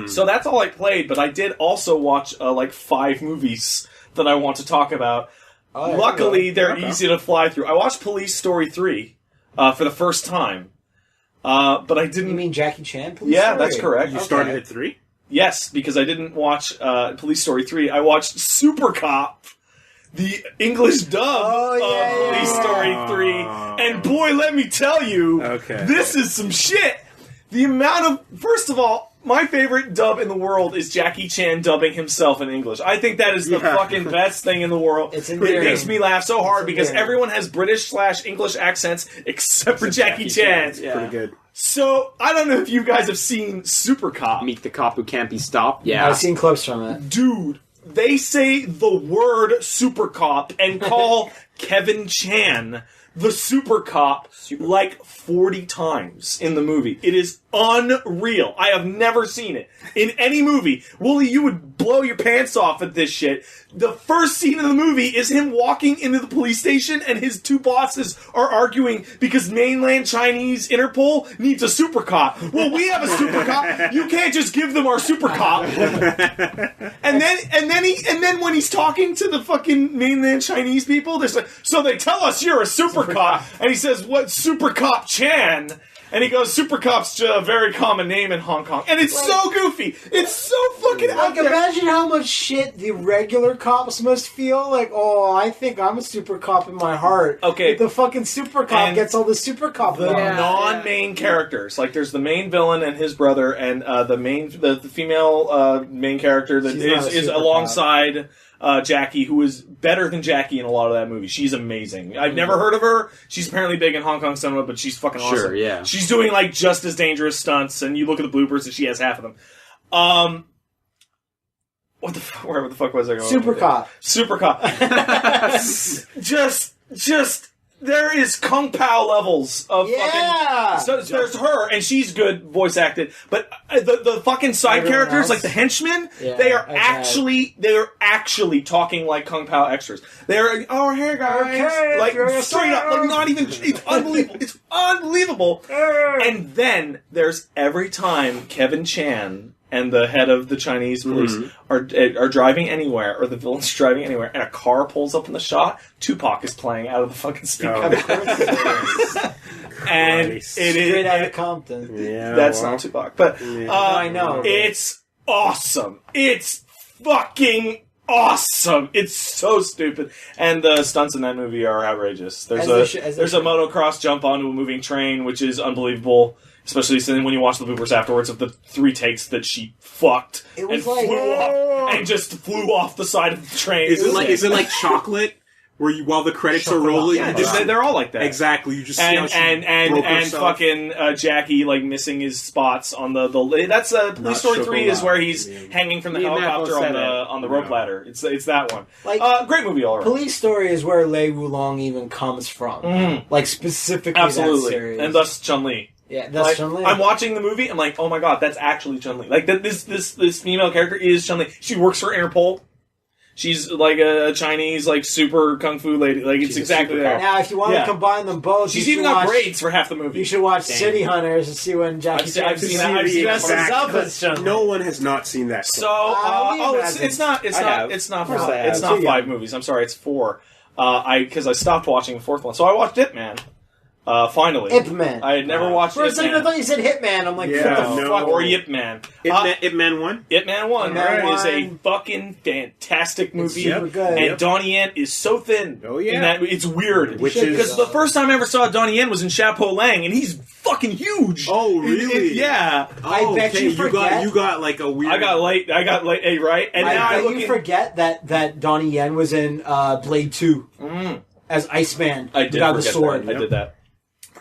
So that's all I played, but I did also watch, 5 movies that I want to talk about. Luckily, they're easy to fly through. I watched Police Story 3 for the first time, but I didn't... You mean Jackie Chan Police Story? Yeah, that's correct. You started at 3? Yes, because I didn't watch Police Story 3. I watched Super Cop, the English dub of Police Story 3. And boy, let me tell you, this is some shit. The amount of... First of all, my favorite dub in the world is Jackie Chan dubbing himself in English. I think that is the fucking best thing in the world. It makes me laugh so hard because everyone has British/English accents except for Jackie Chan. Yeah. Pretty good. So, I don't know if you guys have seen Super Cop. Meet the cop who can't be stopped. Yeah. I've seen clips from it. Dude, they say the word Super Cop and call Kevin Chan the Super Cop like 40 times in the movie. It is unreal. I have never seen it in any movie. Wooly, you would blow your pants off at this shit. The first scene of the movie is him walking into the police station and his 2 bosses are arguing because mainland Chinese Interpol needs a super cop. Well, we have a super cop. You can't just give them our super cop. and then when he's talking to the fucking mainland Chinese people, they're like, so they tell us you're a super cop. And he says, what, Super Cop Chan? And he goes, Super Cop's a very common name in Hong Kong. And it's so goofy. It's so fucking out there. Imagine how much shit the regular cops must feel. Like, oh, I think I'm a super cop in my heart. Okay. But the fucking super cop gets all the super cop The non-main characters. Like, there's the main villain and his brother, and the female main character that is alongside... Jackie, who is better than Jackie in a lot of that movie. She's amazing. I've never heard of her. She's apparently big in Hong Kong cinema, but she's fucking awesome. Sure, yeah. She's doing, like, just as dangerous stunts, and you look at the bloopers, and she has half of them. Where the fuck was I going? Super Cop. Super Cop. just... There is Kung Pao levels of fucking... So there's her, and she's good voice acted, but the fucking side characters, like the henchmen, they are actually talking like Kung Pao extras. They're, oh, hey guys, like straight up, like not even, it's unbelievable. It's unbelievable. And then there's every time Kevin Chan and the head of the Chinese police are driving anywhere, or the villain's driving anywhere, and a car pulls up in the shot, Tupac is playing out of the fucking speaker. And it is straight out of Compton. Yeah, that's not Tupac, but I know. It's awesome. It's fucking awesome. It's so stupid, and the stunts in that movie are outrageous. There's a motocross jump onto a moving train, which is unbelievable. Especially when you watch the bloopers afterwards of the 3 takes that she fucked and just flew off the side of the train. Is it like Chocolate? Where you, while the credits are rolling, they're all like that. Exactly. You just see how she and fucking Jackie like missing his spots on the that's Police Story 3 is where he's hanging from the helicopter on the rope ladder. It's that one. Like, great movie all around. Police Story is where Lei Wulong even comes from. Like specifically that series. And thus Chun-Li. Yeah, that's Chun-Li. I'm watching the movie, I'm like, oh my god, that's actually Chun-Li. Like, this female character is Chun-Li. She works for Interpol. She's like a Chinese, like, super kung fu lady. Like, it's exactly that. Now, if you want to combine them both, she's even got braids for half the movie. You should watch City Hunters and see when Jackie Chan. I've seen that. No one has not seen that. So, it's not 5 movies. I'm sorry, it's 4. Because I stopped watching the 4th one. So I watched Ip Man. Finally. Ip Man. I had never watched Ip Man. I thought you said Hitman. I'm like, what the fuck? Or Ip Man. Ip Man 1? Ip Man 1 is a fucking fantastic movie. It's super good. And Donnie Yen is so thin. Oh, yeah. It's weird. Because the first time I ever saw Donnie Yen was in Chapeau Lang, and he's fucking huge. Oh, really? Yeah. I bet you forget. You got like a weird... I got late, right? And now I bet you forget that Donnie Yen was in Blade 2 as Iceman. I did forget the sword. I did that.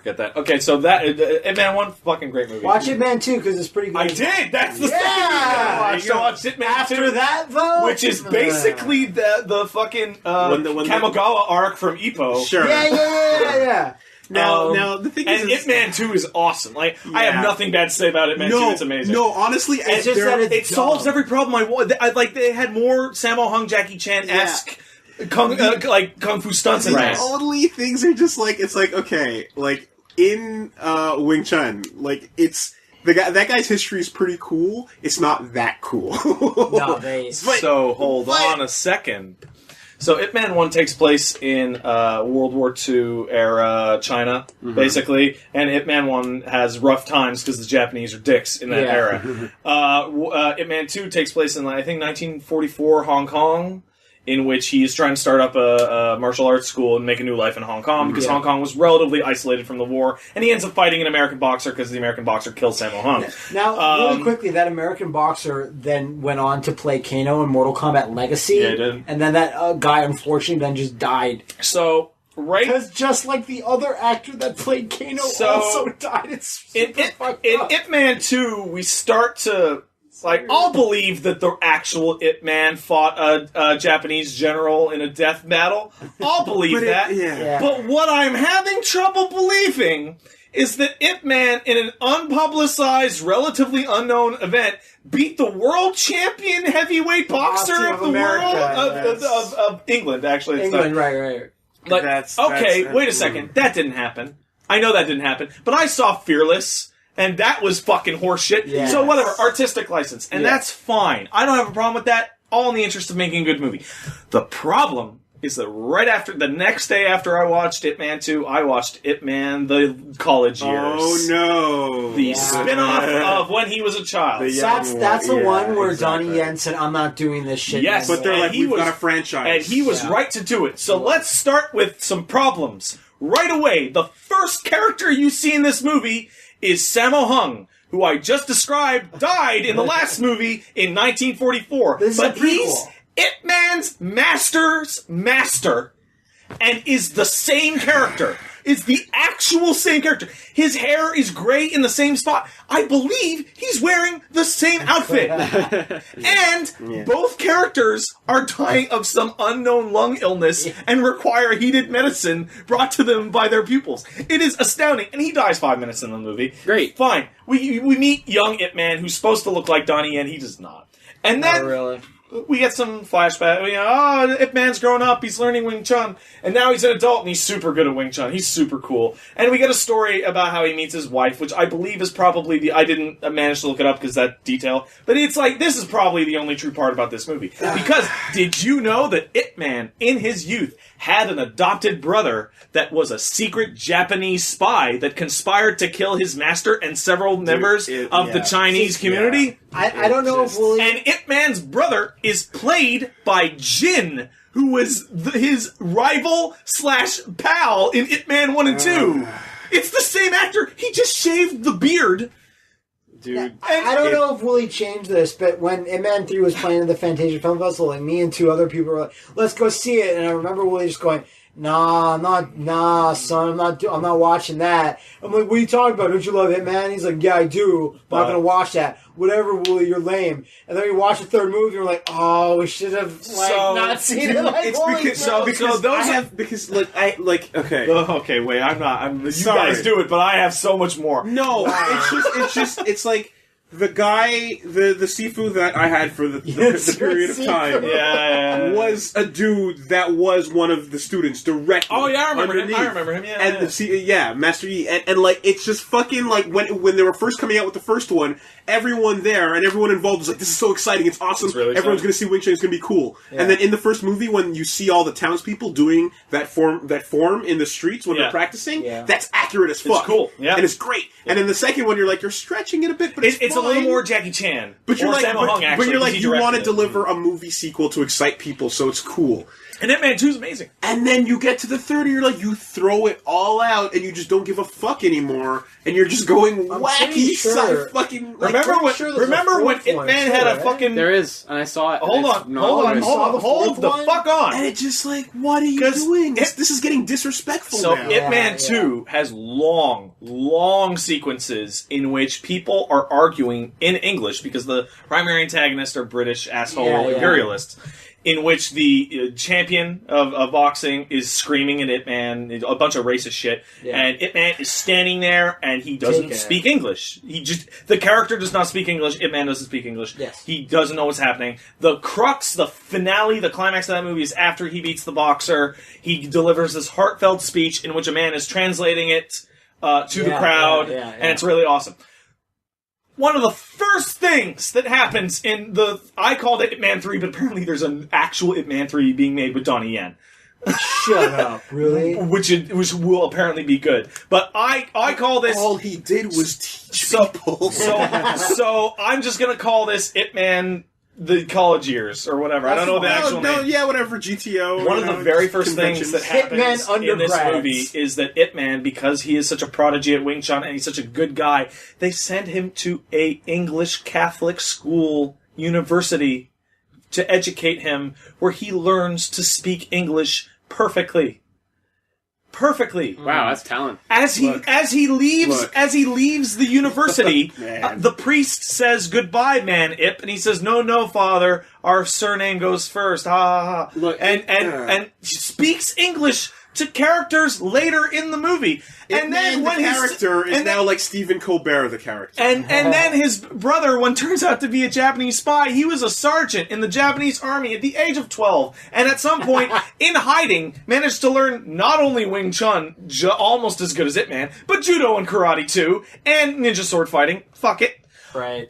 Get that. Okay, so that Ip Man 1, fucking great movie. Watch Ip Man 2 because it's pretty good. I did. That's the second movie I watched. I watched Ip Man 2. After that, though, which is basically the fucking Kamigawa arc from Ippo. Sure. Yeah. Now the thing is, Ip Man 2 is awesome. Like, I have nothing bad to say about Ip Man 2. It's amazing. No, honestly, it's just that it solves every problem I want. Like, they had more Sammo Hung, Jackie Chan-esque. Kung fu stunts in that. Only things are just like, it's like, okay, like in Wing Chun, like it's That guy's history is pretty cool. It's not that cool. No, they. So hold on a second. So Ip Man 1 takes place in World War II era China, basically, and Ip Man 1 has rough times because the Japanese are dicks in that era. Ip Man 2 takes place in, I think, 1944 Hong Kong, in which he's trying to start up a martial arts school and make a new life in Hong Kong, because Hong Kong was relatively isolated from the war, and he ends up fighting an American boxer because the American boxer kills Sammo Hung. Now, really quickly, that American boxer then went on to play Kano in Mortal Kombat Legacy. Yeah, he did. And then that guy, unfortunately, then just died. So, right... Because just like the other actor that played Kano also died. It's super fucked up. In Ip Man 2, we start to... Like, I'll believe that the actual Ip Man fought a Japanese general in a death battle. I'll believe that. Yeah. But what I'm having trouble believing is that Ip Man, in an unpublicized, relatively unknown event, beat the world champion heavyweight boxer of the America, world of England. Actually, it's England, not, right. Like, That's wait a second. That didn't happen. I know that didn't happen. But I saw Fearless. And that was fucking horseshit. Yes. So whatever, artistic license. And that's fine. I don't have a problem with that. All in the interest of making a good movie. The problem is that right after, the next day after I watched Ip Man 2, I watched Ip Man the College Years. Oh no. The spin-off of when he was a child. That's the one where Donnie Yen said, I'm not doing this shit. Yes, anymore. But they're like, he we've was- got a franchise. And he was right to do it. So let's start with some problems. Right away, the first character you see in this movie is Sammo Hung, who I just described died in the last movie in 1944. This is but a prequel. he's Ip Man's master's master and is the same character. Is the actual same character. His hair is gray in the same spot. I believe he's wearing the same outfit. And both characters are dying of some unknown lung illness and require heated medicine brought to them by their pupils. It is astounding. And he dies 5 minutes in the movie. Great. Fine. We meet young Ip Man, who's supposed to look like Donnie Yen. He does not. And then... Oh, really? We get some flashback. Ip Man's grown up. He's learning Wing Chun, and now he's an adult, and he's super good at Wing Chun. He's super cool. And we get a story about how he meets his wife, which I believe is probably I didn't manage to look it up because that detail. But it's like this is probably the only true part about this movie. Because did you know that Ip Man in his youth had an adopted brother that was a secret Japanese spy that conspired to kill his master and several members of the Chinese community? I don't know if Willie... And Ip Man's brother is played by Jin, who was his rival / pal in Ip Man 1 and 2. It's the same actor. He just shaved the beard. Dude. I don't know if Willie changed this, but when Ip Man 3 was playing at the Fantasia Film Festival, like me and two other people were like, let's go see it. And I remember Willie just going, nah, son, I'm not watching that. I'm like, what are you talking about? Don't you love Ip Man? He's like, yeah, I do. I'm not gonna watch that. Whatever, Willie, you're lame. And then we watch the third movie, and we're like, oh, we should have not seen it. Like, It's okay. Okay, wait, I'm not. You Sorry. guys do it, but I have so much more. No, it's like the guy, the Sifu that I had for the period of time was a dude that was one of the students directly. Oh yeah, I remember underneath. him. I remember him. Yeah, And Master Yi, and like it's just fucking like when they were first coming out with the first one, everyone there and everyone involved was like, "This is so exciting! It's awesome! It's really Everyone's exciting. going to see Wing Chun. It's going to be cool." Yeah. And then in the first movie, when you see all the townspeople doing that form in the streets when they're practicing, that's accurate as fuck. It's cool. Yeah, and it's great. And in the second one, you're like, you're stretching it a bit, but it's a little more Jackie Chan. But you're or like, Sammo Hung, actually, but you're like, because he you want to directed it. deliver a movie sequel to excite people, so it's cool. And Ip Man 2 is amazing. And then you get to the third, and you're like, you throw it all out, and you just don't give a fuck anymore, and you're just going wacky, fucking. Like, Remember when Ip Man had a fucking. There is, and I saw it. Hold the fuck on. And it's just like, what are you doing? This is getting disrespectful So now. Ip Man 2 has long sequences in which people are arguing in English because the primary antagonists are British asshole imperialists. In which the champion of boxing is screaming at Ip Man a bunch of racist shit, and Ip Man is standing there and he doesn't speak English. The character does not speak English. Ip Man doesn't speak English. Yes. He doesn't know what's happening. The crux, the finale, the climax of that movie is after he beats the boxer. He delivers this heartfelt speech in which a man is translating it to the crowd, and it's really awesome. one of the first things that happens in I called it Ip Man 3, but apparently there's an actual Ip Man 3 being made with Donnie Yen. Shut up, really? Which will apparently be good. But I call this... All he did was teach people. So I'm just going to call this Ip Man the college years, or whatever. I don't know the actual name. Yeah, whatever, GTO. One of the very first things that happens in this movie is that Ip Man, because he is such a prodigy at Wing Chun and he's such a good guy, they send him to a English Catholic school university to educate him, where he learns to speak English perfectly. Wow, that's talent. As he leaves the university, the priest says, "Goodbye, man, Ip," and he says, "No, Father, our surname goes first." Ha ha ha. Look, and speaks English to characters later in the movie. And then when the character is now like Stephen Colbert, the character. And then his brother, one turns out to be a Japanese spy. He was a sergeant in the Japanese army at the age of 12. And at some point, in hiding, managed to learn not only Wing Chun, almost as good as Ip Man, but judo and karate too, and ninja sword fighting. Fuck it. Right.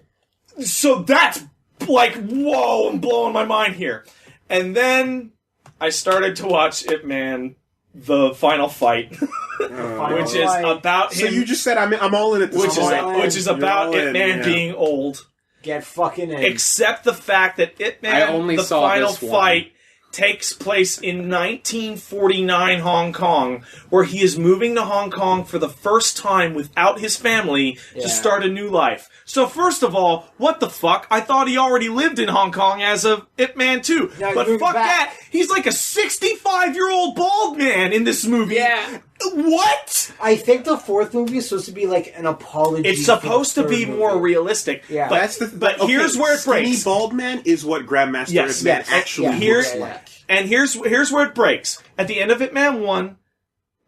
So that's like, whoa, I'm blowing my mind here. And then I started to watch Ip Man, the final fight. Which is about him. So you just said I'm all in at this point. Which is about Ip Man being old. Get fucking in. Except the fact that Ip Man, the final fight, takes place in 1949 Hong Kong, where he is moving to Hong Kong for the first time without his family to start a new life. So first of all, what the fuck? I thought he already lived in Hong Kong as of Ip Man 2. No, but fuck that. He's like a 65-year-old bald man in this movie. Yeah. What? I think the fourth movie is supposed to be like an apology. It's supposed to be more realistic. Yeah. But here's where it breaks. Skinny bald man is what Grandmaster Ip Man actually looks like. And here's where it breaks. At the end of Ip Man 1,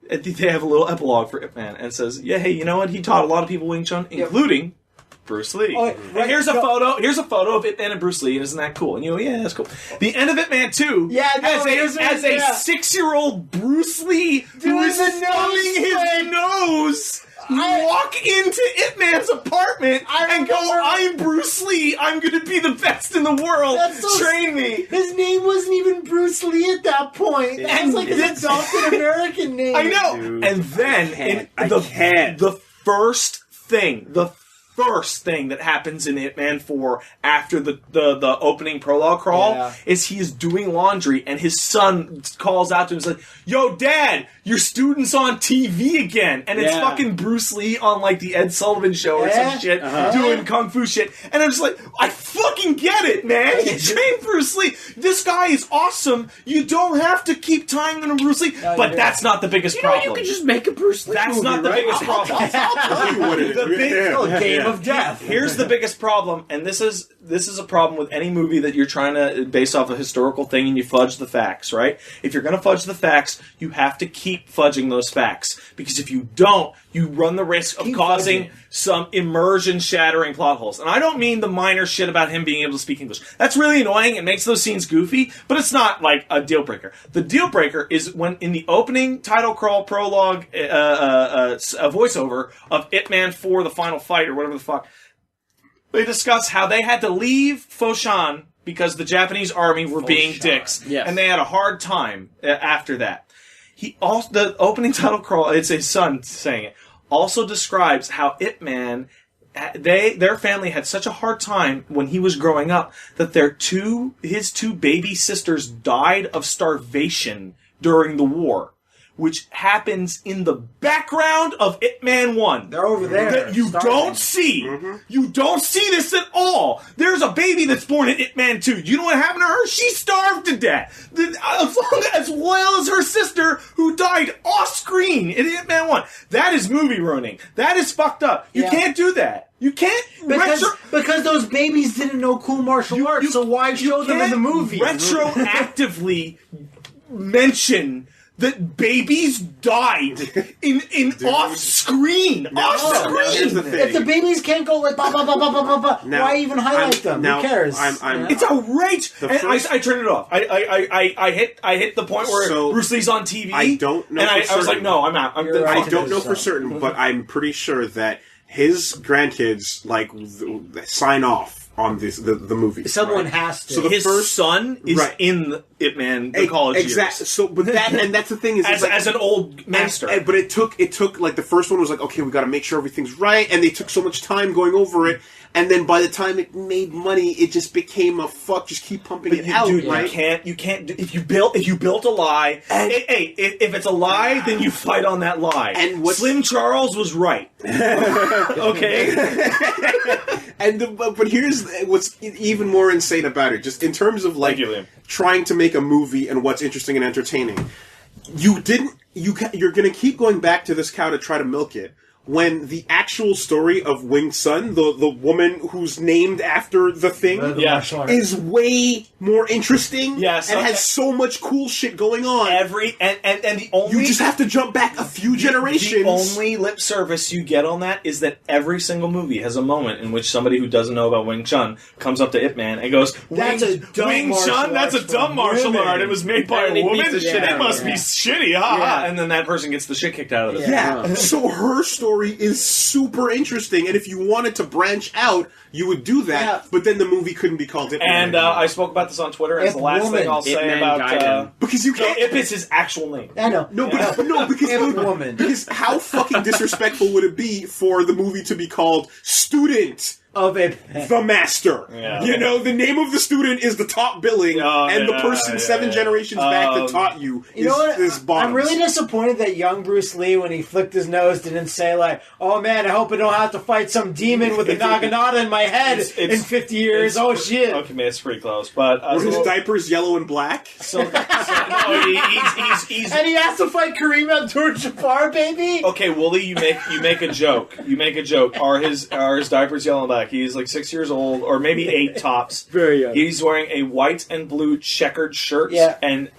they have a little epilogue for Ip Man, and it says, "Yeah, hey, you know what? He taught a lot of people Wing Chun, including Bruce Lee." Oh, right. And here's a photo of Ip Man and Bruce Lee, and isn't that cool? And you go, yeah, that's cool. The end of Ip Man 2 has a 6-year-old Bruce Lee who is thumbing his nose. Walk into Ip Man's apartment and go, "I'm Bruce Lee. I'm going to be the best in the world. Train me." His name wasn't even Bruce Lee at that point. That was like his adopted American name. I know. Dude, and then the first thing that happens in Ip Man 4 after the opening prologue crawl is he is doing laundry, and his son calls out to him and says, "Yo, Dad, your student's on TV again." And it's fucking Bruce Lee on like the Ed Sullivan Show or some shit, doing kung fu shit. And I'm just like, I fucking get it, man. You train Bruce Lee. This guy is awesome. You don't have to keep tying him to Bruce Lee. But that's not the biggest problem. You can just make a Bruce Lee That's movie, not the biggest problem. I'll tell you what it is. Game of death. Here's the biggest problem, and this is a problem with any movie that you're trying to base off a historical thing and you fudge the facts, right? If you're going to fudge the facts, you have to keep fudging those facts, because if you don't, you run the risk of causing some immersion-shattering plot holes. And I don't mean the minor shit about him being able to speak English. That's really annoying. It makes those scenes goofy, but it's not like a deal breaker. The deal breaker is when in the opening title crawl prologue, a voiceover of Ip Man 4, the final fight, or whatever the fuck, they discuss how they had to leave Foshan because the Japanese army were being dicks, and they had a hard time after that. The opening title crawl, it's his son saying it, also describes how Ip Man, their family had such a hard time when he was growing up that his two baby sisters died of starvation during the war, which happens in the background of Ip Man 1. They're over there. That you don't see. Mm-hmm. You don't see this at all. There's a baby that's born in Ip Man 2. You know what happened to her? She starved to death. As well as her sister, who died off-screen in Ip Man 1. That is movie ruining. That is fucked up. You can't do that. You can't... Because those babies didn't know cool martial arts, so why show them in the movie? Retroactively mention that babies died in off screen. Here's the thing. If the babies can't go like why even highlight them? Who cares? It's outrageous. I turned it off. I hit the point where Bruce Lee's on TV. I don't know. And I was like, no, I'm out. I don't know for certain, but I'm pretty sure that his grandkids like sign off on the movie. Someone has to. So his son is in the Ip Man the college years. Exactly. So, but that's the thing is, as an old master. But it took like the first one was like, okay, we got to make sure everything's right, and they took so much time going over it. And then by the time it made money, it just became a just keep pumping it out. Dude, right? you can't. If you built a lie, if it's a lie, then you fight on that lie. And Slim Charles was right. Okay. But here's what's even more insane about it, just in terms of like trying to make a movie and what's interesting and entertaining. You're going to keep going back to this cow to try to milk it. When the actual story of Winged Sun, the woman who's named after the thing, is way more interesting and has so much cool shit going on. You just have to jump back a few generations. The only lip service you get on that is that every single movie has a moment in which somebody who doesn't know about Wing Chun comes up to Ip Man and goes, Wing Chun? That's a dumb martial art. It was made by a woman? It must be shitty. And then that person gets the shit kicked out of it. Yeah. So her story is super interesting, and if you wanted to branch out, you would do that, but then the movie couldn't be called Ip Man. And I spoke about this on Twitter, and it's the last thing I'll say about... because you can't... Ip is his actual name. I know. Because how fucking disrespectful would it be for the movie to be called Student of Ip the Master? You know, the name of the student is the top billing, and the person 7 generations back that taught you is bottom. I'm really disappointed that young Bruce Lee, when he flicked his nose, didn't say like, "Oh man, I hope I don't have to fight some demon with a naginata in my head in 50 years." Oh shit. Okay, man, it's pretty close. But were his diapers yellow and black? He's and he has to fight Kareem Abdul-Jabbar, baby. Okay, Wooly, you make a joke. Are his diapers yellow and black? He's like 6 years old, or maybe 8 tops. Very young. He's wearing a white and blue checkered shirt and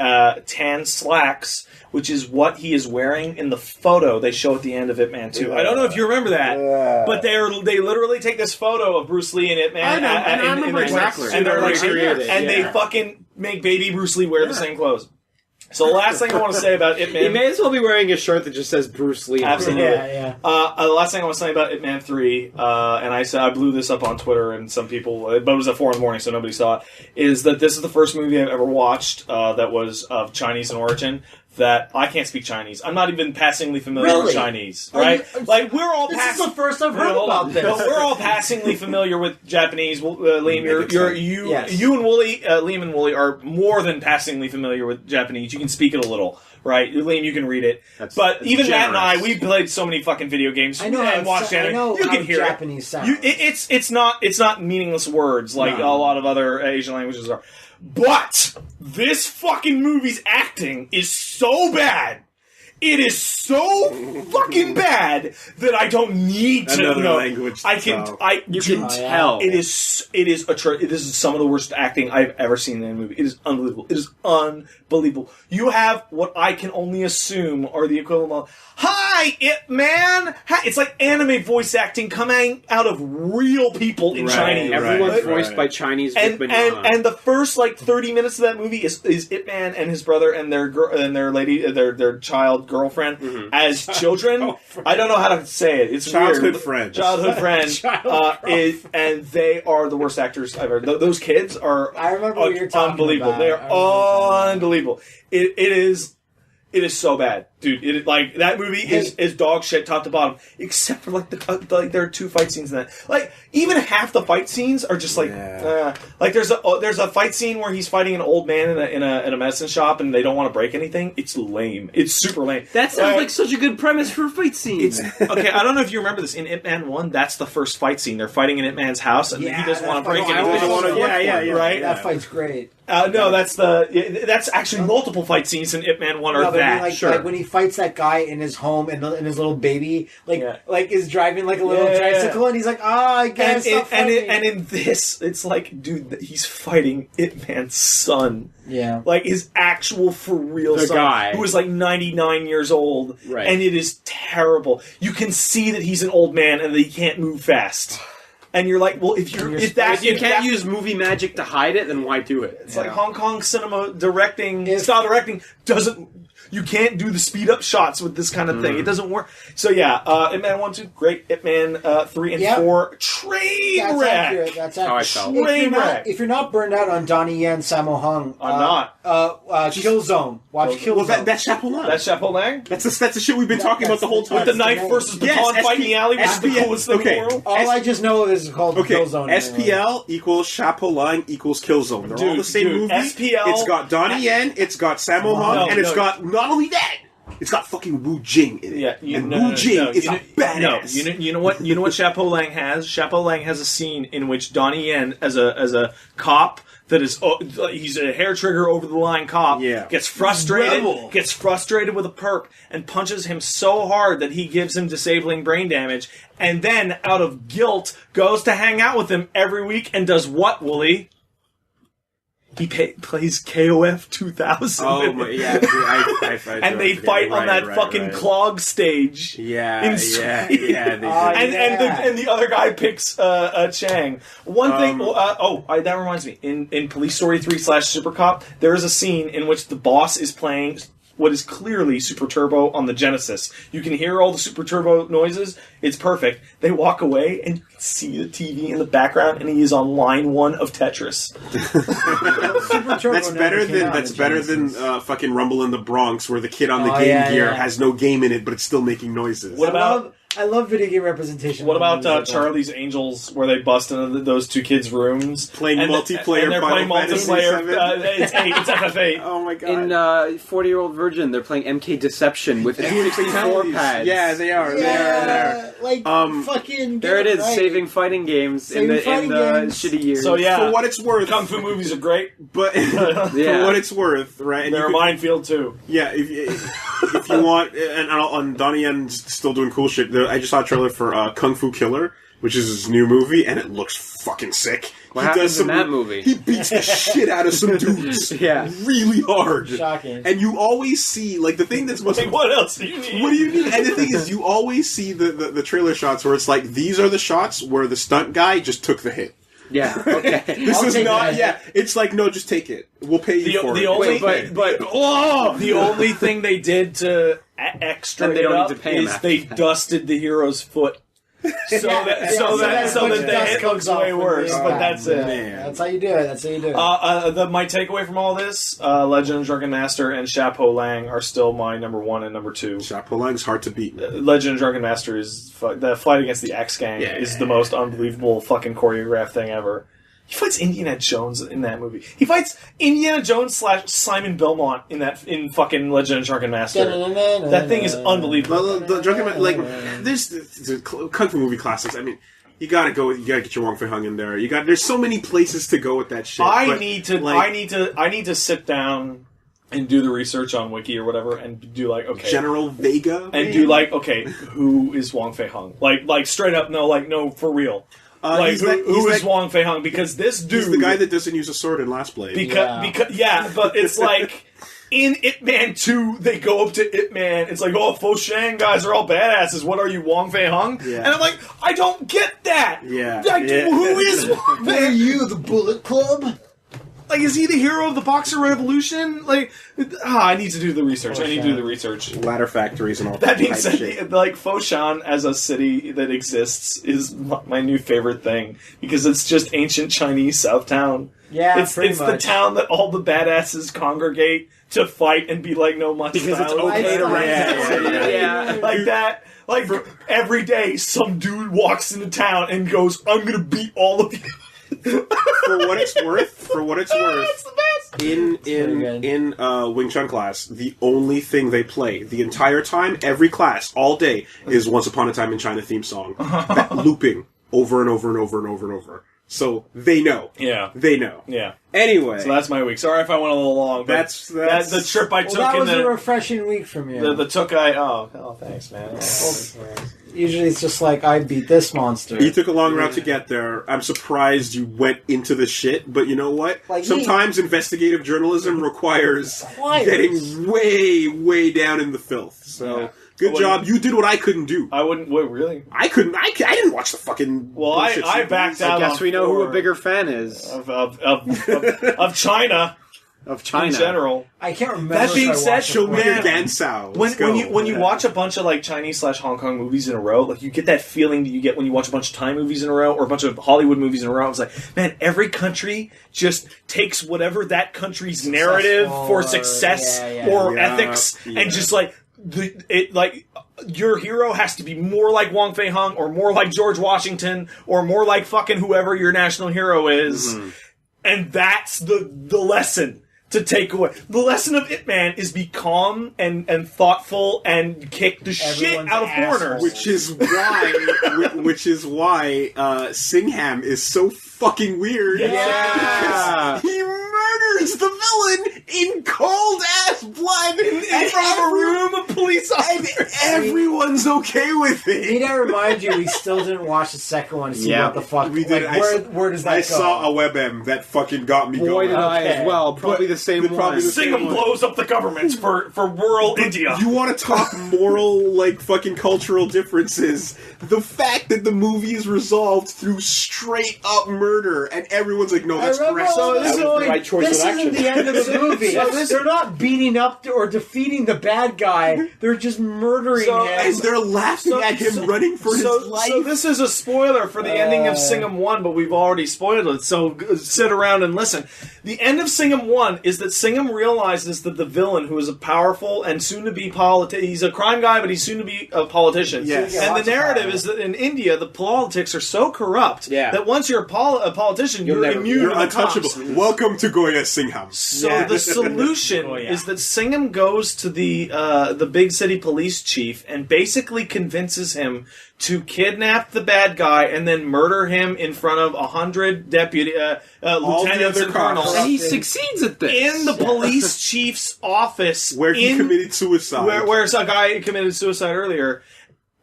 tan slacks, which is what he is wearing in the photo they show at the end of Ip Man 2. I don't know if you remember that, but they literally take this photo of Bruce Lee and Ip Man. I remember exactly. And they're like, they fucking make baby Bruce Lee wear the same clothes. So the last thing I want to say about Ip Man... He may as well be wearing a shirt that just says Bruce Lee. Absolutely. The last thing I want to say about Ip Man 3, and I blew this up on Twitter, and some people... But it was at 4 a.m, so nobody saw it, is that this is the first movie I've ever watched that was of Chinese in origin. That I can't speak Chinese. I'm not even passingly familiar with Chinese, right? Like we're all. This is the first I've heard about this. We're all passingly familiar with Japanese. Liam, you and Wooly, Liam and Wooly are more than passingly familiar with Japanese. You can speak it a little, right? Liam, you can read it. But even Matt and I, we played so many fucking video games. I know. And watched anime. I know you can hear Japanese sounds. It's not meaningless words like a lot of other Asian languages are. But this fucking movie's acting is so bad. It is so fucking bad that I don't need to know. Language. You can tell. This is some of the worst acting I've ever seen in a movie. It is unbelievable. It is unbelievable. You have what I can only assume are the equivalent of, "Hi, Ip Man." Hi. It's like anime voice acting coming out of real people in Chinese. Everyone's voiced by Chinese and the first like 30 minutes of that movie is Ip Man and his brother and their child girlfriend as children. I don't know how to say it. It's childhood weird. friends. Childhood friends. And they are the worst actors I've ever. Those kids are. I remember what you're talking unbelievable. about. They are unbelievable. It is so bad, dude. That movie is dog shit top to bottom, except for there are 2 fight scenes in that. Like even half the fight scenes are just like there's a fight scene where he's fighting an old man in a medicine shop and they don't want to break anything. It's lame. It's super lame. That sounds like such a good premise for a fight scene. Okay, I don't know if you remember this in Ip Man 1. That's the first fight scene. They're fighting in Ip Man's house and he doesn't want to break anything. Right? That fight's great. No, that's actually multiple fight scenes in Ip Man 1 are that. Like when he fights that guy in his home and his little baby, is driving like a little tricycle, and he's like, I guess. And in this, it's like, dude, he's fighting Ip Man's son. Yeah, like his actual for real son, guy who was like 99 years old, and it is terrible. You can see that he's an old man and that he can't move fast. And you're like, well, if you can't use movie magic to hide it, then why do it? It's like Hong Kong cinema directing, style directing doesn't. You can't do the speed up shots with this kind of thing. It doesn't work. So yeah, Ip Man 1, 2, great. Ip Man 3 and 4, train That's wreck. accurate. That's accurate. How I felt. If you're not burned out on Donnie Yen, Sammo Hung, I'm not. Killzone. Watch Killzone. Well, that's Chapeau Lang. That's Chapeau Lang? That's the shit we've been talking about the whole time. With the knife versus baton fight in the alley, which is the coolest thing in the world. All I just know is called Killzone. SPL equals Chapeau Lang equals Killzone. They're all the same movie. SPL. It's got Donnie Yen, it's got Sammo Hung, and it's got not only that. It's got fucking Wu Jing in it. Yeah, Wu Jing is a badass. No, you know what? You know what Chapeau Lang has? Chapeau Lang has a scene in which Donnie Yen, as a cop that is, he's a hair trigger over the line cop. Yeah. Gets frustrated with a perp and punches him so hard that he gives him disabling brain damage, and then out of guilt goes to hang out with him every week and does what, Wooly? He plays KOF 2000. Oh my, yeah, I and they fight on that fucking clog stage. Yeah, and the other guy picks Chang. One thing. That reminds me. In Police Story 3 / Super Cop, there is a scene in which the boss is playing what is clearly Super Turbo on the Genesis. You can hear all the Super Turbo noises. It's perfect. They walk away, and you can see the TV in the background, and he is on line 1 of Tetris. That's better than fucking Rumble in the Bronx, where the kid on the Game Gear has no game in it, but it's still making noises. I love video game representation. What about Charlie's Angels, where they bust into those two kids' rooms? Playing multiplayer. And they're playing multiplayer. It's FF8. Oh my god. In 40-Year-Old Virgin, they're playing MK Deception with 64 pads. Yeah, they are. Fucking. There it is, saving fighting games in the shitty years. So yeah, for what it's worth, kung fu movies are great, but for what it's worth, right? They're a minefield too. Yeah, if you want, and Donnie Yen's still doing cool shit. I just saw a trailer for Kung Fu Killer, which is his new movie, and it looks fucking sick. What happens in that movie? He beats the shit out of some dudes, really hard. Shocking. And you always see, like, the thing that's most... Like, what else do you need? What do you need? And the thing is, you always see the trailer shots where it's like, these are the shots where the stunt guy just took the hit. Yeah, okay. This is not... Yeah, it's like, no, just take it. We'll pay you for it. The only thing they did to extra and they don't it up need to pay him is they dusted the hero's foot. So that the hit looks way worse, but that's it. That's how you do it. My takeaway from all this, Legend of Drunken Master and Chapeau Lang are still my number 1 and number 2. Chapeau Lang's hard to beat. Legend of Drunken Master is the fight against the X Gang is the most unbelievable fucking choreographed thing ever. He fights Indiana Jones in that movie. He fights Indiana Jones / Simon Belmont in fucking Legend of Drunken Master. That thing is unbelievable. The Drunken like there's kung fu movie classics. I mean, you gotta get your Wong Fei Hung in there. There's so many places to go with that shit. I need to sit down and do the research on Wiki or whatever, and do like General Vega, and do like who is Wong Fei Hung? Like straight up, no, for real. Who is Wong Fei Hung? Because this dude... He's the guy that doesn't use a sword in Last Blade. But it's like... In Ip Man 2, they go up to Ip Man. It's like, Fo Shang guys are all badasses. What are you, Wong Fei Hung? Yeah. And I'm like, I don't get that. Yeah. Who is Wong Fei? Are you the Bullet Club? Like, is he the hero of the Boxer Revolution? Like, I need to do the research. I need to do the research. Ladder factories and all that being said, like, Foshan as a city that exists is my new favorite thing. Because it's just ancient Chinese Southtown. Yeah, it's the town that all the badasses congregate to fight and be like, no much because it's okay to rent like that. Like, every day, some dude walks into town and goes, I'm gonna beat all of you. For what it's worth, it's the best. In Wing Chun class, the only thing they play the entire time, every class, all day, is Once Upon a Time in China theme song, looping over and over and over and over and over. So they know. Yeah, they know. Yeah. Anyway, so that's my week. Sorry if I went a little long. But that's the trip I took. That was a refreshing week from you. Thanks, man. Usually it's just like, I beat this monster. You took a long route to get there. I'm surprised you went into the shit, but you know what? Sometimes investigative journalism requires getting way, way down in the filth. So, good job. You did what I couldn't do. I wouldn't. Wait, really? I couldn't. I didn't watch the fucking. Well, I backed out. I guess we know who a bigger fan is of China. of China in general. I can't remember. That being if I said, watched Show me it. your Gansao. When you watch a bunch of like Chinese / Hong Kong movies in a row, like you get that feeling that you get when you watch a bunch of Thai movies in a row or a bunch of Hollywood movies in a row. It's like, man, every country just takes whatever that country's narrative for success or ethics and just like your hero has to be more like Wong Fei Hung or more like George Washington or more like fucking whoever your national hero is. Mm-hmm. And that's the lesson to take away. The lesson of Ip Man is be calm and thoughtful and kick the shit out of foreigners. Which is why Singham is so fucking weird. Yeah. He murders the villain in cold ass blood in front of a room of police officers. And everyone's okay with it. Need I remind you, we still didn't watch the second one to see what the fuck. We did. Where does that go? I saw a WebM that fucking got me Boy, going. did I as well. Probably the same one. Singham blows up the governments for rural India. You want to talk moral, like, fucking cultural differences? The fact that the movie is resolved through straight up murder, and everyone's like, no, that's correct. So this is the right choice this of action. isn't the end of the movie. They're not beating up or defeating the bad guy. They're just murdering him. And they're laughing at him running for his life. So this is a spoiler for the ending of Singham 1, but we've already spoiled it, so sit around and listen. The end of Singham 1 is that Singham realizes that the villain, who is a powerful and soon-to-be he's a crime guy, but he's soon-to-be a politician. Yes. And the narrative is that in India, the politics are so corrupt that once you're a politician, you're immune You're to the untouchable. cops. Welcome to Goya Singham. So the solution is that Singham goes to the big city police chief and basically convinces him to kidnap the bad guy and then murder him in front of 100 lieutenants and colonels. And he succeeds at this. In the police chief's office. Where he committed suicide. Where a guy committed suicide earlier.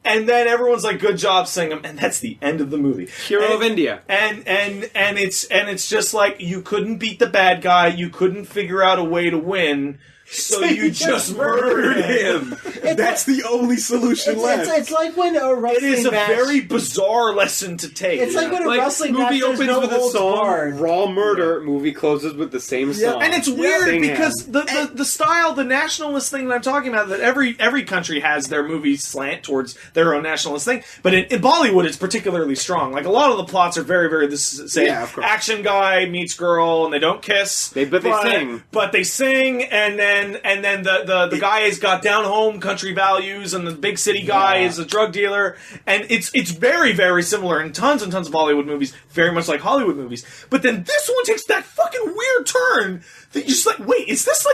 And then everyone's like, good job, Singham. And that's the end of the movie. Hero of India. And it's just like, you couldn't beat the bad guy, you couldn't figure out a way to win, so you just murdered him. That's the only solution left. It's like when a wrestling It is a match, very bizarre lesson to take. It's like when a wrestling match movie opens no with a holds song, barred. Raw Murder. Movie closes with the same song. And it's weird Singham. because the style, the nationalist thing that I'm talking about, that every country has their movies slant towards their own nationalist thing. But in Bollywood, it's particularly strong. Like, a lot of the plots are very, very the same. Yeah, of course. Action guy meets girl, and they don't kiss. But they sing. But they sing, and then the guy has got down home country values, and the big city guy is a drug dealer, and it's very, very similar in tons and tons of Bollywood movies, very much like Hollywood movies. But then this one takes that fucking weird turn that you're just like, wait, is this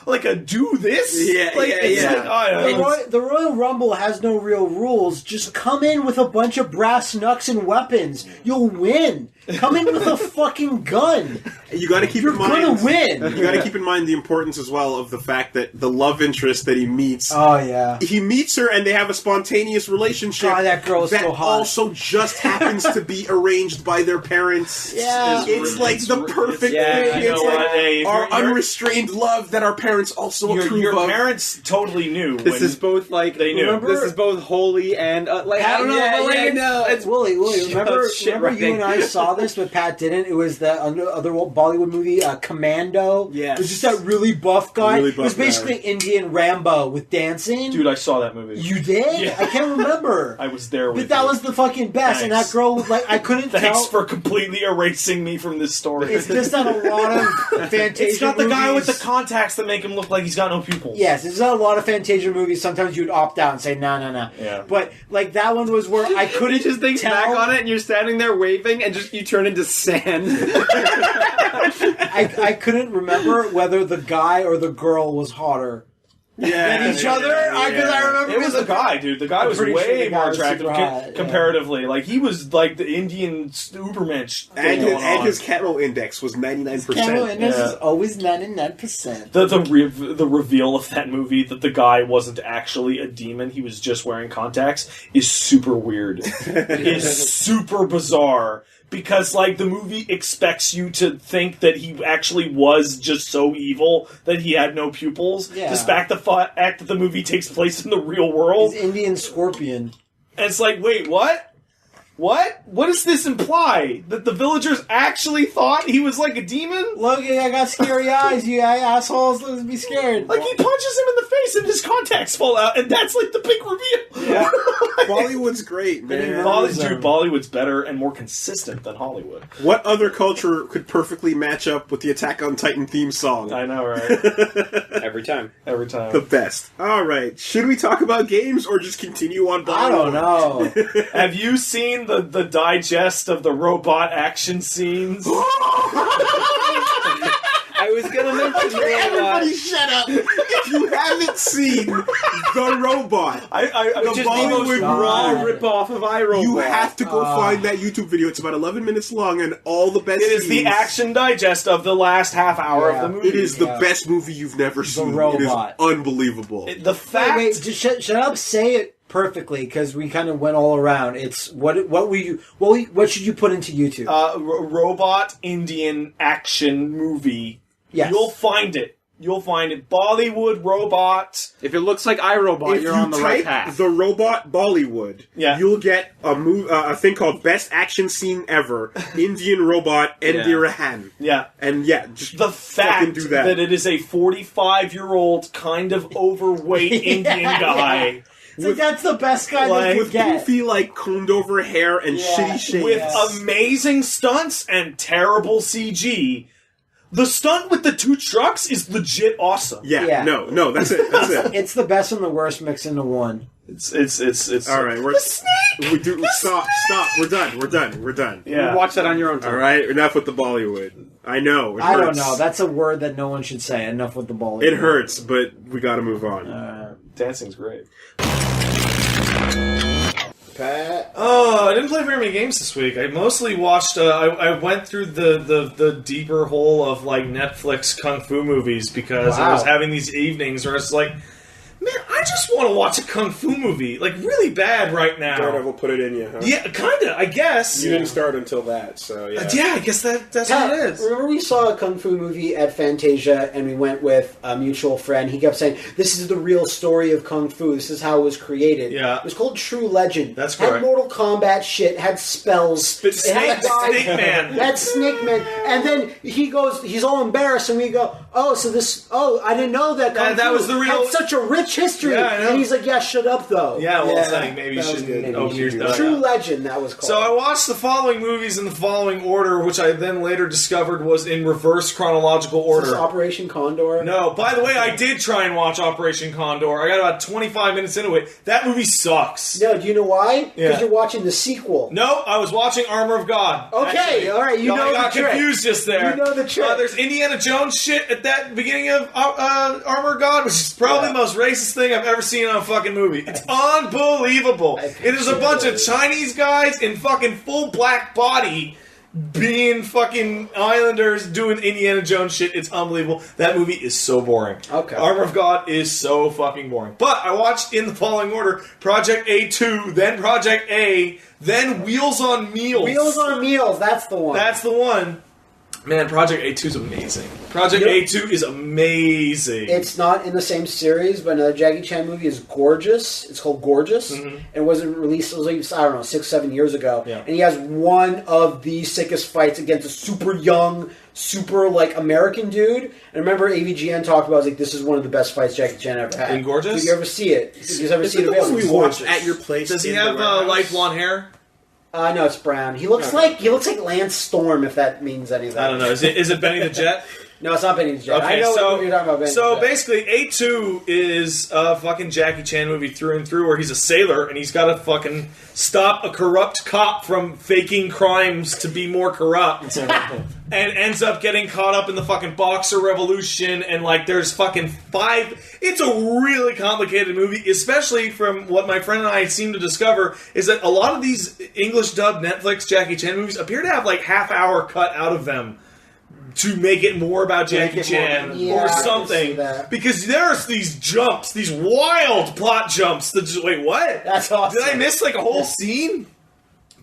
like a do this? Yeah, The Royal Rumble has no real rules. Just come in with a bunch of brass knucks and weapons. You'll win. Come in with a fucking gun. You got to keep You're in mind. gonna win. You got to keep in mind the importance as well of the fact that the love interest that he meets. Oh yeah. He meets her and they have a spontaneous relationship. God, that girl is so hot. Also just happens to be arranged by their parents. Yeah. It's like the perfect thing. You It's know like what, hey, our unrestrained love that our parents also approve your of. parents totally knew. This is both like they knew. This is both holy and like I don't know. It's Willie. Remember shit-writing. you and I saw this, but Pat didn't. It was the other Bollywood movie, Commando. Yes. It was just that really buff guy. Really It was buff basically Indian Rambo with dancing. Dude, I saw that movie. You did? Yeah. I can't remember. I was there with But that you. was the fucking best. Thanks. And that girl, like, I couldn't Thanks tell. for completely erasing me from this story. It's just on a lot of Fantasia It's got the guy with the movies. contacts that make him look like he's got no pupils. Yes, it's not a lot of Fantasia movies. Sometimes you'd opt out and say, no. Yeah. But, like, that one was where I couldn't just think tell. back on it, and you're standing there waving, and just you turn into sand. I couldn't remember whether the guy or the girl was hotter than each other. Because I remember It was the guy, dude. The guy was pretty sure way the guy more was attractive super hot, comparatively. Like, he was like the Indian Ubermensch thing going And on. his Camo Index was 99%. Camel Index Yeah. is always 99%. The reveal of that movie that the guy wasn't actually a demon, he was just wearing contacts, is super weird. Is super bizarre. Because, like, the movie expects you to think that he actually was just so evil that he had no pupils, Yeah. despite the fact that the movie takes place in the real world. He's Indian Scorpion. And it's like, wait, what? What? What does this imply? That the villagers actually thought he was like a demon? Look, I got scary eyes, you assholes. Let's be scared. Like, he punches him in the face and his contacts fall out, and that's like the big reveal. Yeah. Bollywood's great, man. Bollywood's better and more consistent than Hollywood. What other culture could perfectly match up with the Attack on Titan theme song? I know, right? Every time. Every time. The best. Alright, should we talk about games or just continue on Bollywood? I don't know. Have you seen the digest of the robot action scenes? I was gonna mention Everybody shut up! If you haven't seen The Robot, Which is the most raw ripoff of iRobot. you have to go find that YouTube video. It's about 11 minutes long and all the best It is the scenes. action digest of the last half hour of the movie. It is the best movie you've never seen. Robot. It is unbelievable. The fact... Wait, just shut up. Say it perfectly, because we kind of went all around. It's what should you put into YouTube? Robot Indian action movie. Yes. You'll find it. You'll find it. Bollywood robot. If it looks like iRobot, If you're you on the right type path. The Robot Bollywood, Yeah. you'll get a thing called Best Action Scene Ever, Indian Robot, Endirahan. Yeah. And yeah, just The fucking fact do that. that it is a 45-year-old kind of overweight Indian guy It's like, that's the best guy like, they could with get. goofy, like, combed over hair and shitty shades. with amazing stunts and terrible CG. The stunt with the two trucks is legit awesome. Yeah. No, that's it. That's it. It's the best and the worst mixed into one. It's All right, the snake. Stop. We're done. Yeah. Watch that on your own time. All right, enough with the Bollywood. I know. It I don't hurts. know. That's a word that no one should say. Enough with the ball. It hurts, but we got to move on. Dancing's great. Pat. Oh, I didn't play very many games this week. I mostly watched. I went through the deeper hole of like Netflix kung fu movies because I was having these evenings where it's like, man, I just want to watch a kung fu movie, like really bad right now. Daredevil put it in you, huh? Yeah, kinda. I guess. You didn't start until that, so yeah. Yeah, I guess that's Pat, what it is. remember we saw a kung fu movie at Fantasia, and we went with a mutual friend. He kept saying, "This is the real story of kung fu. This is how it was created." Yeah. It was called True Legend. That's had correct. Mortal Kombat shit. Had spells. But it had Snake Man. That's Snake Man. And then he goes, he's all embarrassed, and we go, I didn't know that kung That fu was the real- had such a rich history. Yeah, I know. And he's like, "Yeah, shut up, though." Yeah, well, it's like maybe you that was shouldn't good. open your mouth. True Legend, that was called. So I watched the following movies in the following order, which I then later discovered was in reverse chronological Is this order. Operation Condor? No, by the way, I did try and watch Operation Condor. I got about 25 minutes into it. That movie sucks. No, do you know why? Because Yeah. you're watching the sequel. No, I was watching Armor of God. Okay, actually. all right, you know I got the trick. confused just there. You know the trick. There's Indiana Jones shit at that beginning of Armor of God, which is probably the most racist thing I've ever seen in a fucking movie. It's unbelievable. It is a bunch of Chinese guys in fucking full black body being fucking islanders doing Indiana Jones shit. It's unbelievable. That movie is so boring. Okay. Armor of God is so fucking boring. But I watched in the following order Project A2, then Project A, then Wheels on Meals. Wheels on Meals, that's the one. That's the one. Man, Project A2 is amazing. Project A2 is amazing. It's not in the same series, but another Jackie Chan movie is Gorgeous. It's called Gorgeous. And it wasn't released, it was like, I don't know, 6-7 years ago. Yeah. And he has one of the sickest fights against a super young, super, like, American dude. And I remember AVGN talked about, like, this is one of the best fights Jackie Chan ever had. In Gorgeous? Did you ever see it? Did you ever Is see it it the one available? we It's watched gorgeous. at your place? Does he in have the warehouse? light blonde hair? No, it's brown. He looks like Lance Storm, if that means anything. I don't know. Is it Benny the Jet? No, it's not Benny the Jet. Okay, I know so what you're talking about. Benny so the Jet. basically, A2 is a fucking Jackie Chan movie through and through, where he's a sailor and he's got to fucking stop a corrupt cop from faking crimes to be more corrupt, and ends up getting caught up in the fucking Boxer Revolution. And like, there's fucking 5. It's a really complicated movie, especially from what my friend and I seem to discover is that a lot of these English dubbed Netflix Jackie Chan movies appear to have like half-hour cut out of them to make it more about Jackie Chan Yeah, or I can see something. that. Because there's these jumps, these wild plot jumps that just, wait, what? That's awesome. Did I miss like a whole scene?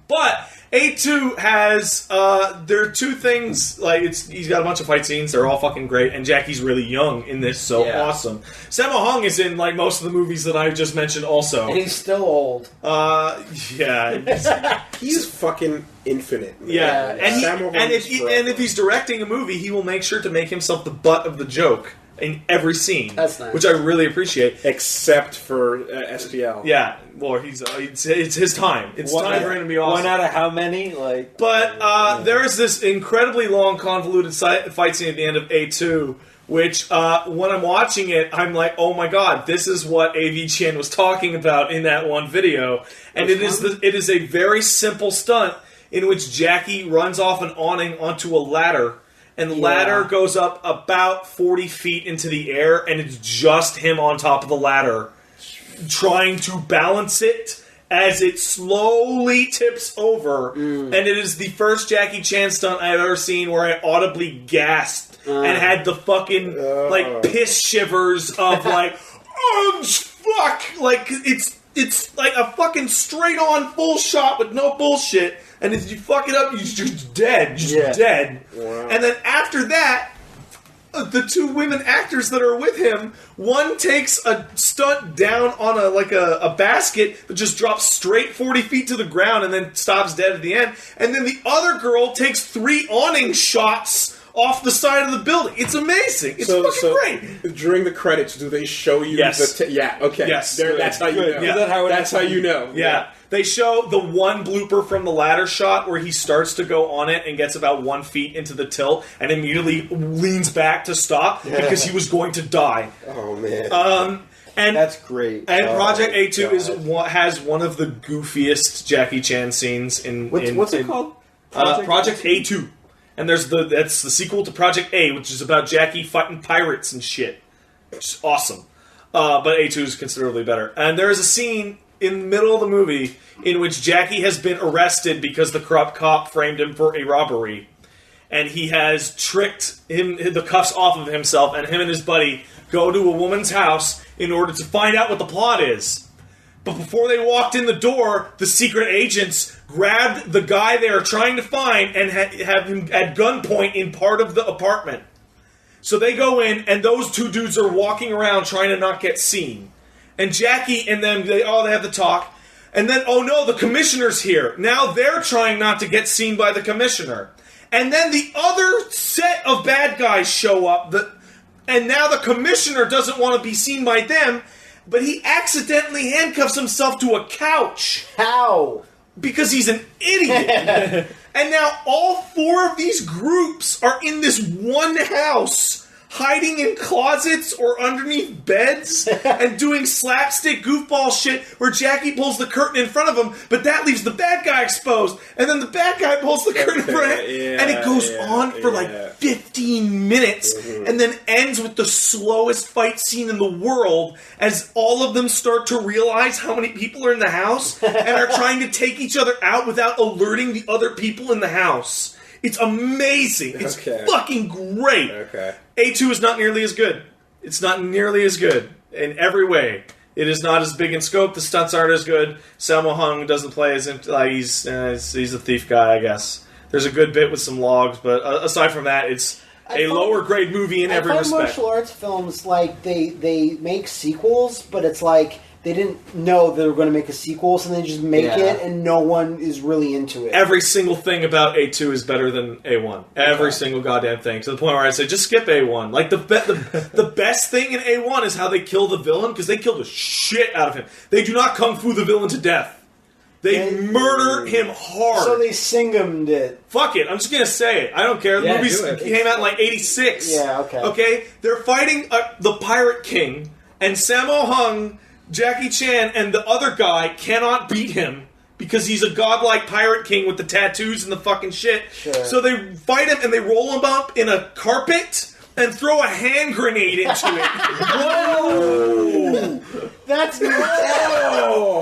But A2 has there are two things, like he's got a bunch of fight scenes, they're all fucking great, and Jackie's really young in this, so awesome. Sammo Hung is in like most of the movies that I just mentioned also. And he's still old. Yeah. He's fucking infinite. Man. Yeah. And if he's directing a movie, he will make sure to make himself the butt of the joke in every scene. That's nice. Which I really appreciate. Except for SPL. Yeah, well, it's his time. It's time for him to be awesome. One out of how many? But there is this incredibly long, convoluted fight scene at the end of A2, which, when I'm watching it, I'm like, oh my god, this is what A.V. Chin was talking about in that one video. And it is a very simple stunt in which Jackie runs off an awning onto a ladder, and the ladder goes up about 40 feet into the air, and it's just him on top of the ladder, trying to balance it as it slowly tips over. And it is the first Jackie Chan stunt I've ever seen where I audibly gasped and had the fucking, piss shivers of, fuck! Like, it's like a fucking straight-on full shot with no bullshit, and if you fuck it up, you're just dead. Dead. Wow. And then after that, the two women actors that are with him, one takes a stunt down on a basket that just drops straight 40 feet to the ground and then stops dead at the end. And then the other girl takes 3 awning shots off the side of the building. It's amazing. It's fucking great. During the credits, do they show you Yes. Okay. Yes. That's how you know. Yeah. That's how you know. Yeah. They show the one blooper from the ladder shot where he starts to go on it and gets about 1 feet into the tilt and immediately leans back to stop because he was going to die. Oh, man. And that's great. And Project A2 has one of the goofiest Jackie Chan scenes in... What's it called? Project A2. And that's the sequel to Project A, which is about Jackie fighting pirates and shit. Which is awesome. But A2 is considerably better. And there is a scene in the middle of the movie in which Jackie has been arrested because the corrupt cop framed him for a robbery. And he has tricked the cuffs off of himself, and him and his buddy go to a woman's house in order to find out what the plot is. But before they walked in the door, the secret agents grabbed the guy they are trying to find and have him at gunpoint in part of the apartment. So they go in, and those two dudes are walking around trying to not get seen. And Jackie and them, they have the talk. And then, oh no, the commissioner's here. Now they're trying not to get seen by the commissioner. And then the other set of bad guys show up. And now the commissioner doesn't want to be seen by them. But he accidentally handcuffs himself to a couch. How? Because he's an idiot. And now all 4 of these groups are in this one house, hiding in closets or underneath beds and doing slapstick goofball shit where Jackie pulls the curtain in front of him, but that leaves the bad guy exposed. And then the bad guy pulls the curtain in front of him. And it goes on for 15 minutes and then ends with the slowest fight scene in the world as all of them start to realize how many people are in the house and are trying to take each other out without alerting the other people in the house. It's amazing. It's fucking great. Okay. A2 is not nearly as good. It's not nearly as good in every way. It is not as big in scope. The stunts aren't as good. Sammo Hung doesn't play as he's a thief guy, I guess. There's a good bit with some logs, but aside from that, it's a lower grade movie in every respect. Martial arts films, they make sequels, but it's like they didn't know they were going to make a sequel, so they just make it, and no one is really into it. Every single thing about A2 is better than A1. Every single goddamn thing. To the point where I say, just skip A1. Like, the best thing in A1 is how they kill the villain, because they kill the shit out of him. They do not kung fu the villain to death. They murder him hard. So they Singham'd it. Fuck it. I'm just going to say it. I don't care. The movie came out in 86. Yeah, okay. Okay? They're fighting the Pirate King, and Sammo Hung, Jackie Chan, and the other guy cannot beat him because he's a godlike pirate king with the tattoos and the fucking shit. Sure. So they fight him and they roll him up in a carpet and throw a hand grenade into it. Whoa! That's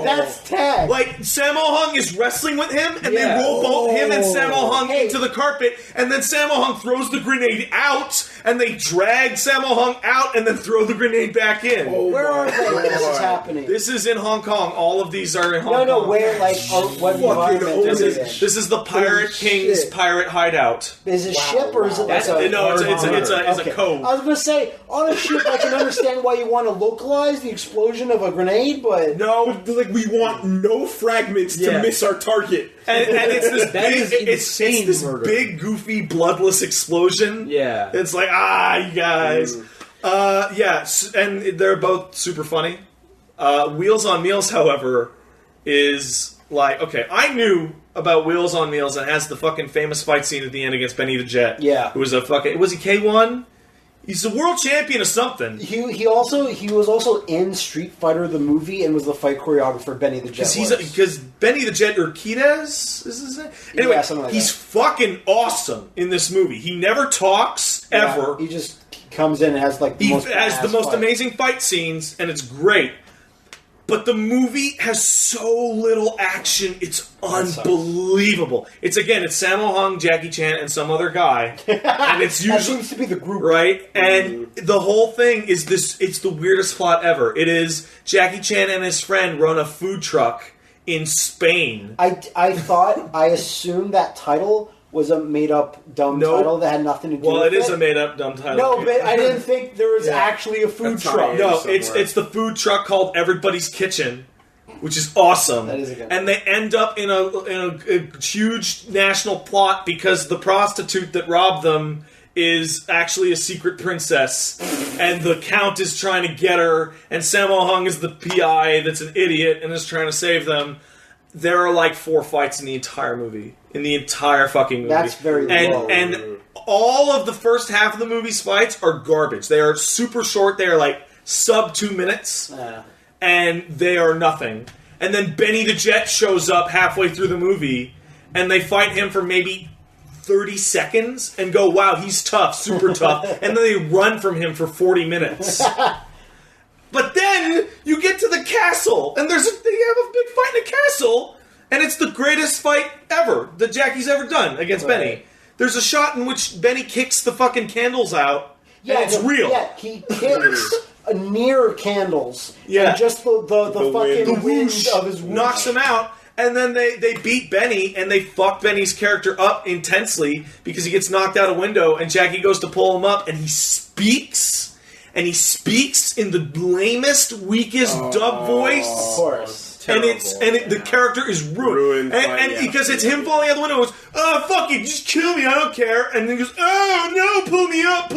That's tag. Like, Sammo Hung is wrestling with him, and they roll both him and Sammo Hung into the carpet, and then Sammo Hung throws the grenade out, and they drag Sammo Hung out, and then throw the grenade back in. Where are they when this is happening? This is in Hong Kong. All of these are in Hong Kong. No, where, like, what environment is it in? This is the Pirate King's pirate hideout. Is it ship, or is it like a... No, it's a cove. I was going to say, on a ship, I can understand why you want to localize the explosion of a grenade, but... No, like, we want no fragments to miss our target. And it's this big, goofy, bloodless explosion. Yeah. It's like, you guys. And they're both super funny. Wheels on Meals, however, is like, okay, I knew about Wheels on Meals and has the fucking famous fight scene at the end against Benny the Jet. Yeah. Who was a fucking... Was he K1? He's a world champion of something. He was also in Street Fighter the movie and was the fight choreographer Benny the Jet. Because Benny the Jet Urquidez is his name. Anyway, he's fucking awesome in this movie. He never talks ever. He just comes in and has like the most amazing fight scenes, and it's great. But the movie has so little action, it's unbelievable. It's Sammo Hung, Jackie Chan, and some other guy. And it's usually... that seems to be the group. Right? And the whole thing is this, it's the weirdest plot ever. It is Jackie Chan and his friend run a food truck in Spain. I assumed that title was a made-up dumb title that had nothing to do with it. Well, it is a made-up dumb title. No, but I didn't think there was actually a food truck. No, it's the food truck called Everybody's Kitchen, which is awesome. That is a good. And they end up in a huge national plot because the prostitute that robbed them is actually a secret princess, and the Count is trying to get her, and Sammo Hung is the PI that's an idiot and is trying to save them. There are like 4 fights in the entire movie. In the entire fucking movie. That's very low. And all of the first half of the movie's fights are garbage. They are super short. They are like sub 2 minutes. And they are nothing. And then Benny the Jet shows up halfway through the movie, and they fight him for maybe 30 seconds and go, wow, he's tough, super tough. And then they run from him for 40 minutes. But then you get to the castle, and they have a big fight in a castle, and it's the greatest fight ever that Jackie's ever done against Benny. There's a shot in which Benny kicks the fucking candles out, and it's real. Yeah, he kicks near candles. Yeah. And just the fucking wind of his whoosh knocks him out, and then they beat Benny, and they fuck Benny's character up intensely because he gets knocked out a window, and Jackie goes to pull him up, and he speaks... And he speaks in the lamest, weakest dub voice. Of course. The character is ruined. And because it's him falling out the window, goes, oh, fuck it, just kill me, I don't care. And then he goes, oh, no, pull me up.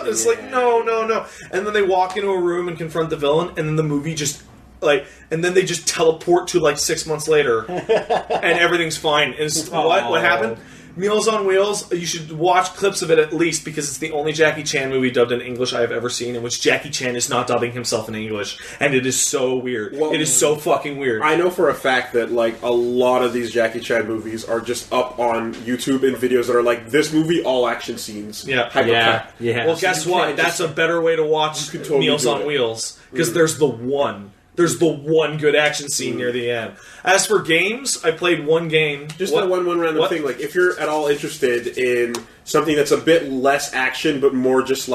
And it's like, no. And then they walk into a room and confront the villain, and then the movie just, and then they just teleport to, 6 months later, and everything's fine. And it's, what happened? Meals on Wheels, you should watch clips of it at least because it's the only Jackie Chan movie dubbed in English I have ever seen in which Jackie Chan is not dubbing himself in English. And it is so weird. Well, it is so fucking weird. I know for a fact that, a lot of these Jackie Chan movies are just up on YouTube in videos that are this movie, all action scenes. Yeah. Yeah. Well, guess what? That's a better way to watch Meals on Wheels because there's the one. There's the one good action scene near the end. As for games, I played one game. Just that one random thing. If you're at all interested in something that's a bit less action, but more just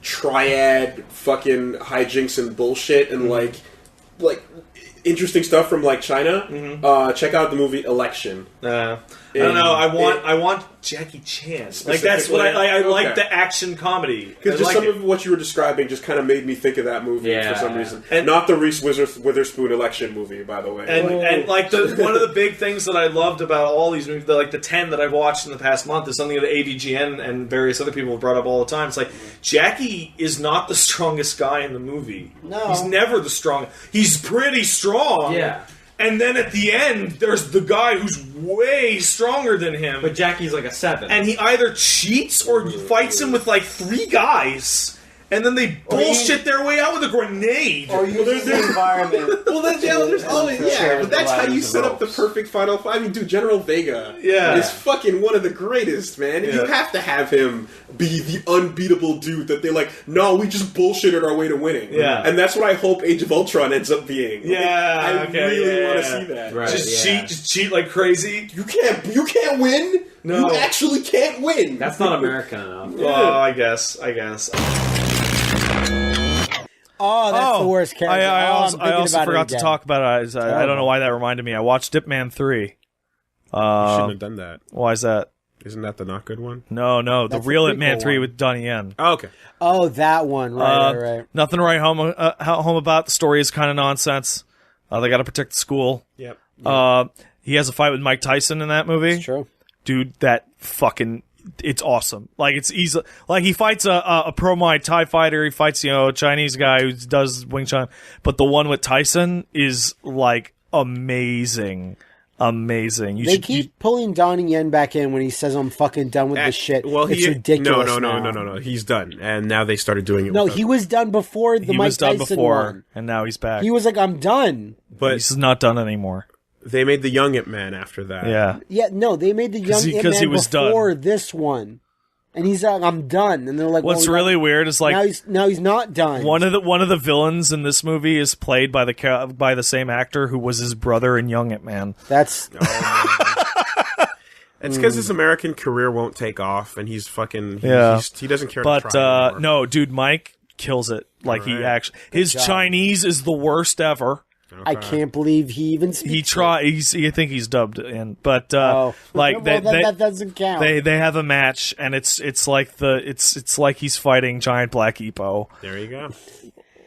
triad fucking hijinks and bullshit and interesting stuff from China, check out the movie Election. I don't know. I want Jackie Chan. That's what I like the action comedy. Because just some of what you were describing just kind of made me think of that movie for some reason. And not the Reese Witherspoon election movie, by the way. And one of the big things that I loved about all these movies, the 10 that I've watched in the past month, is something that AVGN and various other people have brought up all the time. It's Jackie is not the strongest guy in the movie. No. He's never the strongest. He's pretty strong. Yeah. And then at the end, there's the guy who's way stronger than him. But Jackie's a 7. And he either cheats or fights him with 3 guys. and then they bullshit their way out with a grenade. Or use the environment. Well, there's always but that's how you set up the perfect final fight. I mean, dude, General Vega is fucking one of the greatest, man. You have to have him be the unbeatable dude that they like. No, we just bullshitted our way to winning. Yeah, and that's what I hope Age of Ultron ends up being. Yeah, I really want to see that. Right, just cheat like crazy. You can't win. No. You actually can't win. That's not American enough. Well, I guess. Oh, that's the worst character. I also forgot to talk about it. I don't know why that reminded me. I watched Ip Man 3. You shouldn't have done that. Why is that? Isn't that the not good one? No, the real Ip Man 3 with Donnie Yen. Oh, okay. Oh, that one. Right. Nothing to write home about. The story is kind of nonsense. They got to protect the school. Yep. He has a fight with Mike Tyson in that movie. It's true. Dude, it's awesome. Like, it's easy. Like, he fights a pro Muay Thai fighter. He fights, a Chinese guy who does Wing Chun. But the one with Tyson is, like, amazing. They keep pulling Donnie Yen back in when he says, I'm fucking done with this shit. Well, it's ridiculous. No. He's done. And now they started doing it. No, he was done before the Mike Tyson one. And now he's back. He was like, I'm done. But he's not done anymore. They made the young Ip Man after that. Yeah. Yeah, no, they made the young Ip Man before this one. And he's like, I'm done. And they're like, what's really weird is like now he's not done. One of the villains in this movie is played by the same actor who was his brother in Young Ip Man. That's it's because his American career won't take off, and he's fucking he doesn't care. But to try anymore. No, dude, Mike kills it. Like he actually his Chinese is the worst ever. Okay. I can't believe he even speaks. I think he's dubbed in, but like that doesn't count. They have a match, and it's like he's fighting Giant Black Epo. There you go.